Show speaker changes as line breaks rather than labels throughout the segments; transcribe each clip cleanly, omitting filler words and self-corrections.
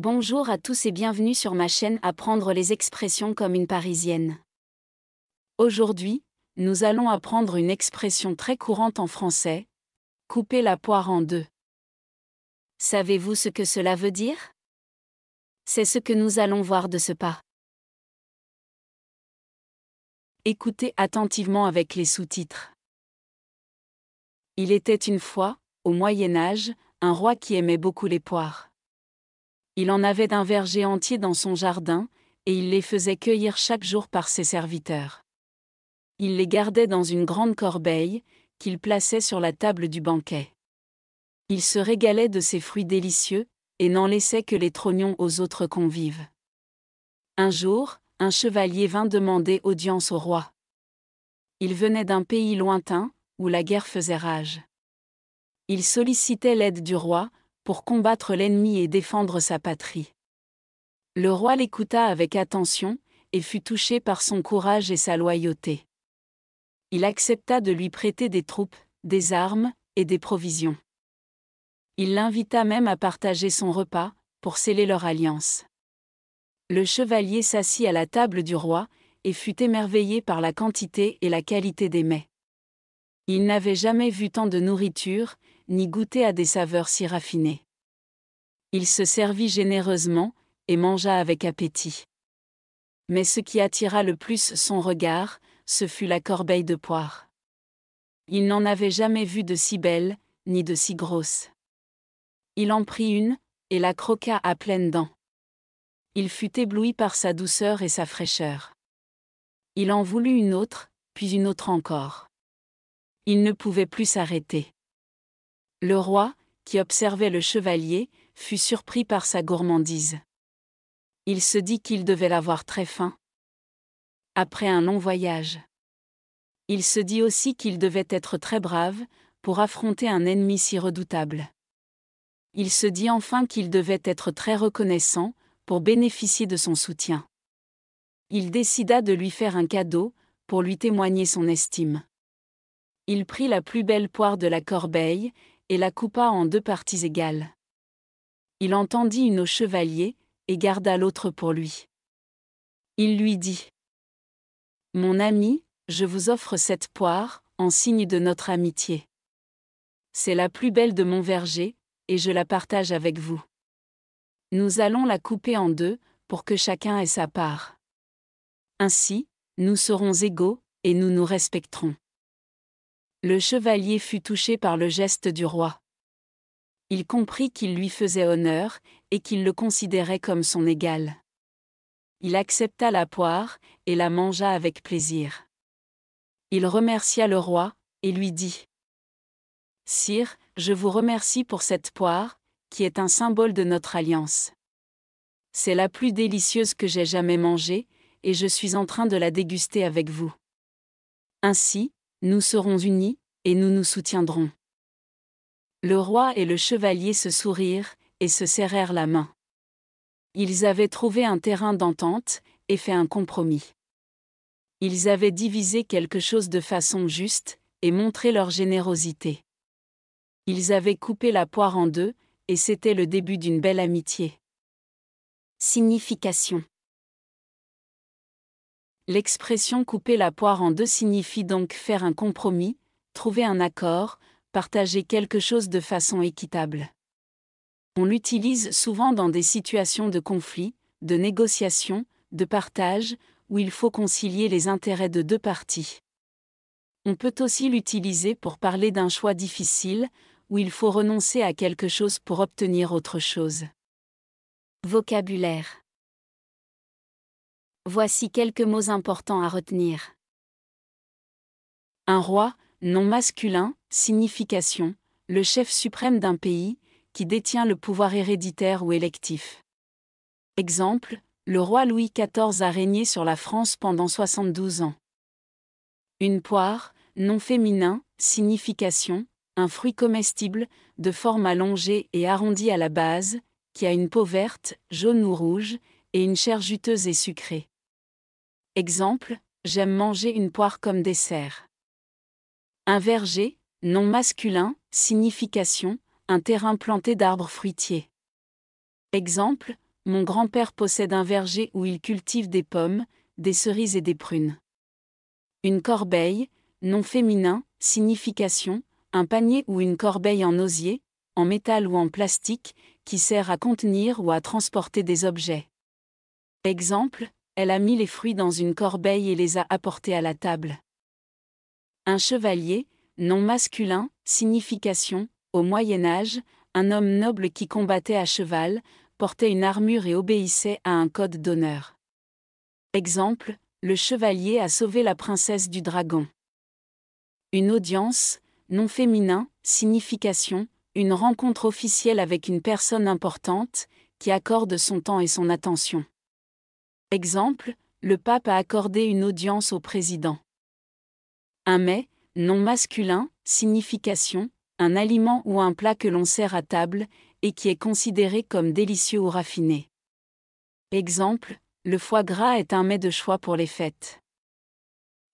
Bonjour à tous et bienvenue sur ma chaîne Apprendre les expressions comme une Parisienne. Aujourd'hui, nous allons apprendre une expression très courante en français, couper la poire en deux. Savez-vous ce que cela veut dire? C'est ce que nous allons voir de ce pas. Écoutez attentivement avec les sous-titres. Il était une fois, au Moyen Âge, un roi qui aimait beaucoup les poires. Il en avait un verger entier dans son jardin, et il les faisait cueillir chaque jour par ses serviteurs. Il les gardait dans une grande corbeille, qu'il plaçait sur la table du banquet. Il se régalait de ces fruits délicieux, et n'en laissait que les trognons aux autres convives. Un jour, un chevalier vint demander audience au roi. Il venait d'un pays lointain, où la guerre faisait rage. Il sollicitait l'aide du roi, pour combattre l'ennemi et défendre sa patrie. Le roi l'écouta avec attention, et fut touché par son courage et sa loyauté. Il accepta de lui prêter des troupes, des armes, et des provisions. Il l'invita même à partager son repas, pour sceller leur alliance. Le chevalier s'assit à la table du roi, et fut émerveillé par la quantité et la qualité des mets. Il n'avait jamais vu tant de nourriture, ni goûté à des saveurs si raffinées. Il se servit généreusement, et mangea avec appétit. Mais ce qui attira le plus son regard, ce fut la corbeille de poires. Il n'en avait jamais vu de si belle, ni de si grosse. Il en prit une, et la croqua à pleines dents. Il fut ébloui par sa douceur et sa fraîcheur. Il en voulut une autre, puis une autre encore. Il ne pouvait plus s'arrêter. Le roi, qui observait le chevalier, fut surpris par sa gourmandise. Il se dit qu'il devait l'avoir très faim. Après un long voyage. Il se dit aussi qu'il devait être très brave, pour affronter un ennemi si redoutable. Il se dit enfin qu'il devait être très reconnaissant, pour bénéficier de son soutien. Il décida de lui faire un cadeau, pour lui témoigner son estime. Il prit la plus belle poire de la corbeille, et la coupa en deux parties égales. Il en tendit une au chevalier, et garda l'autre pour lui. Il lui dit : « Mon ami, je vous offre cette poire, en signe de notre amitié. C'est la plus belle de mon verger, et je la partage avec vous. Nous allons la couper en deux, pour que chacun ait sa part. Ainsi, nous serons égaux, et nous nous respecterons. » Le chevalier fut touché par le geste du roi. Il comprit qu'il lui faisait honneur, et qu'il le considérait comme son égal. Il accepta la poire, et la mangea avec plaisir. Il remercia le roi, et lui dit : « Sire, je vous remercie pour cette poire, qui est un symbole de notre alliance. C'est la plus délicieuse que j'ai jamais mangée, et je suis en train de la déguster avec vous. Ainsi, nous serons unis, et nous nous soutiendrons. » Le roi et le chevalier se sourirent, et se serrèrent la main. Ils avaient trouvé un terrain d'entente, et fait un compromis. Ils avaient divisé quelque chose de façon juste, et montré leur générosité. Ils avaient coupé la poire en deux, et c'était le début d'une belle amitié. Signification. L'expression couper la poire en deux signifie donc faire un compromis, trouver un accord, partager quelque chose de façon équitable. On l'utilise souvent dans des situations de conflit, de négociation, de partage, où il faut concilier les intérêts de deux parties. On peut aussi l'utiliser pour parler d'un choix difficile, où il faut renoncer à quelque chose pour obtenir autre chose. Vocabulaire. Voici quelques mots importants à retenir. Un roi, nom masculin, signification, le chef suprême d'un pays, qui détient le pouvoir héréditaire ou électif. Exemple, le roi Louis XIV a régné sur la France pendant 72 ans. Une poire, nom féminin, signification, un fruit comestible, de forme allongée et arrondie à la base, qui a une peau verte, jaune ou rouge, et une chair juteuse et sucrée. Exemple, j'aime manger une poire comme dessert. Un verger, nom masculin, signification, un terrain planté d'arbres fruitiers. Exemple, mon grand-père possède un verger où il cultive des pommes, des cerises et des prunes. Une corbeille, nom féminin, signification, un panier ou une corbeille en osier, en métal ou en plastique, qui sert à contenir ou à transporter des objets. Exemple, elle a mis les fruits dans une corbeille et les a apportés à la table. Un chevalier, nom masculin, signification, au Moyen Âge, un homme noble qui combattait à cheval, portait une armure et obéissait à un code d'honneur. Exemple, le chevalier a sauvé la princesse du dragon. Une audience, nom féminin, signification, une rencontre officielle avec une personne importante, qui accorde son temps et son attention. Exemple, le pape a accordé une audience au président. Un mets, nom masculin, signification, un aliment ou un plat que l'on sert à table, et qui est considéré comme délicieux ou raffiné. Exemple, le foie gras est un mets de choix pour les fêtes.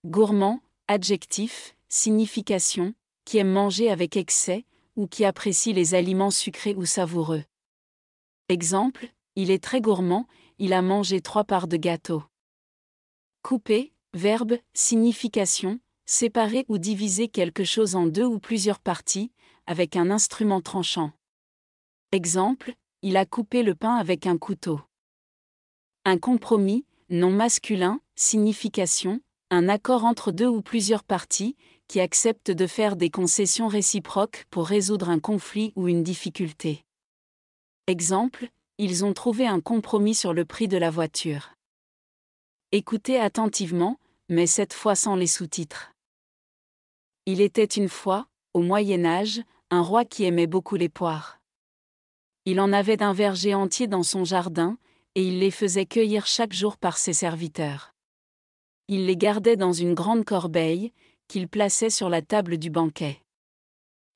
Gourmand, adjectif, signification, qui aime manger avec excès, ou qui apprécie les aliments sucrés ou savoureux. Exemple, il est très gourmand, il a mangé 3 parts de gâteau. Couper, verbe, signification, séparer ou diviser quelque chose en 2 ou plusieurs parties, avec un instrument tranchant. Exemple, il a coupé le pain avec un couteau. Un compromis, nom masculin, signification, un accord entre 2 ou plusieurs parties, qui acceptent de faire des concessions réciproques pour résoudre un conflit ou une difficulté. Exemple, ils ont trouvé un compromis sur le prix de la voiture. Écoutez attentivement, mais cette fois sans les sous-titres. Il était une fois, au Moyen Âge, un roi qui aimait beaucoup les poires. Il en avait un verger entier dans son jardin, et il les faisait cueillir chaque jour par ses serviteurs. Il les gardait dans une grande corbeille, qu'il plaçait sur la table du banquet.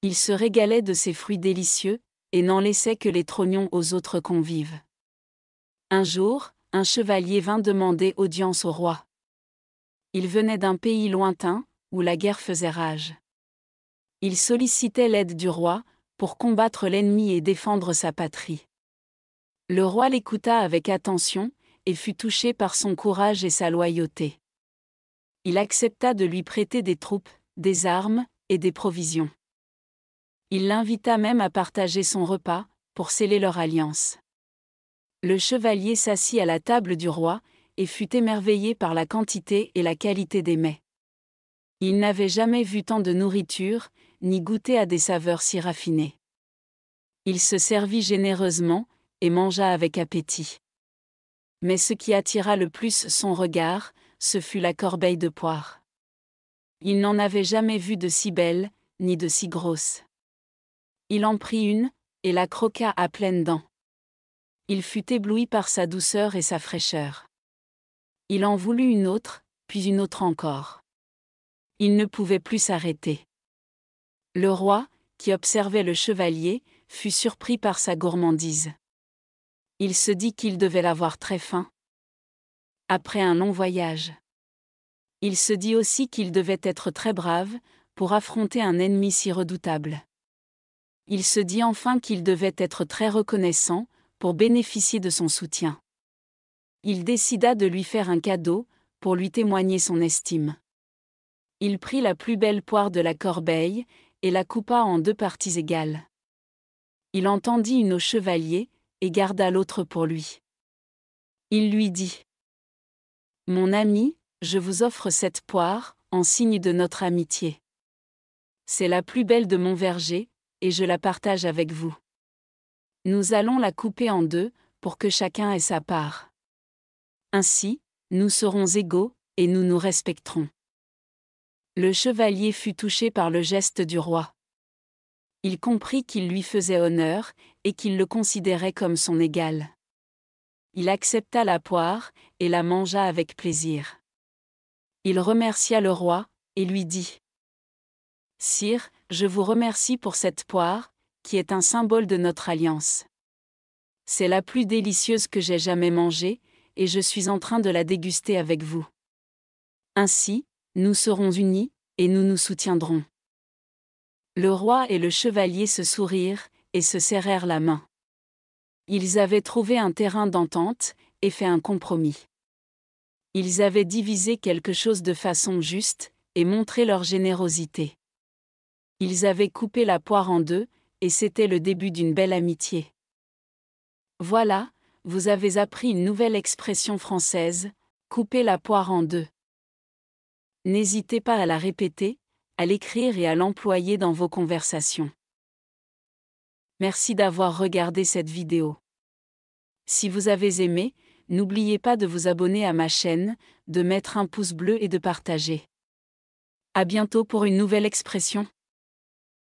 Il se régalait de ces fruits délicieux, et n'en laissait que les trognons aux autres convives. Un jour, un chevalier vint demander audience au roi. Il venait d'un pays lointain, où la guerre faisait rage. Il sollicitait l'aide du roi, pour combattre l'ennemi et défendre sa patrie. Le roi l'écouta avec attention, et fut touché par son courage et sa loyauté. Il accepta de lui prêter des troupes, des armes, et des provisions. Il l'invita même à partager son repas, pour sceller leur alliance. Le chevalier s'assit à la table du roi, et fut émerveillé par la quantité et la qualité des mets. Il n'avait jamais vu tant de nourriture, ni goûté à des saveurs si raffinées. Il se servit généreusement, et mangea avec appétit. Mais ce qui attira le plus son regard, ce fut la corbeille de poires. Il n'en avait jamais vu de si belle, ni de si grosse. Il en prit une, et la croqua à pleines dents. Il fut ébloui par sa douceur et sa fraîcheur. Il en voulut une autre, puis une autre encore. Il ne pouvait plus s'arrêter. Le roi, qui observait le chevalier, fut surpris par sa gourmandise. Il se dit qu'il devait l'avoir très faim. Après un long voyage. Il se dit aussi qu'il devait être très brave, pour affronter un ennemi si redoutable. Il se dit enfin qu'il devait être très reconnaissant, pour bénéficier de son soutien. Il décida de lui faire un cadeau, pour lui témoigner son estime. Il prit la plus belle poire de la corbeille, et la coupa en 2 parties égales. Il en tendit une au chevalier, et garda l'autre pour lui. Il lui dit : « Mon ami, je vous offre cette poire, en signe de notre amitié. C'est la plus belle de mon verger, et je la partage avec vous. Nous allons la couper en 2, pour que chacun ait sa part. Ainsi, nous serons égaux, et nous nous respecterons. » Le chevalier fut touché par le geste du roi. Il comprit qu'il lui faisait honneur, et qu'il le considérait comme son égal. Il accepta la poire, et la mangea avec plaisir. Il remercia le roi, et lui dit : « Sire, je vous remercie pour cette poire, qui est un symbole de notre alliance. C'est la plus délicieuse que j'ai jamais mangée, et je suis en train de la déguster avec vous. Ainsi, nous serons unis, et nous nous soutiendrons. » Le roi et le chevalier se sourirent, et se serrèrent la main. Ils avaient trouvé un terrain d'entente, et fait un compromis. Ils avaient divisé quelque chose de façon juste, et montré leur générosité. Ils avaient coupé la poire en deux, et c'était le début d'une belle amitié. Voilà, vous avez appris une nouvelle expression française, couper la poire en deux. N'hésitez pas à la répéter, à l'écrire et à l'employer dans vos conversations. Merci d'avoir regardé cette vidéo. Si vous avez aimé, n'oubliez pas de vous abonner à ma chaîne, de mettre un pouce bleu et de partager. À bientôt pour une nouvelle expression.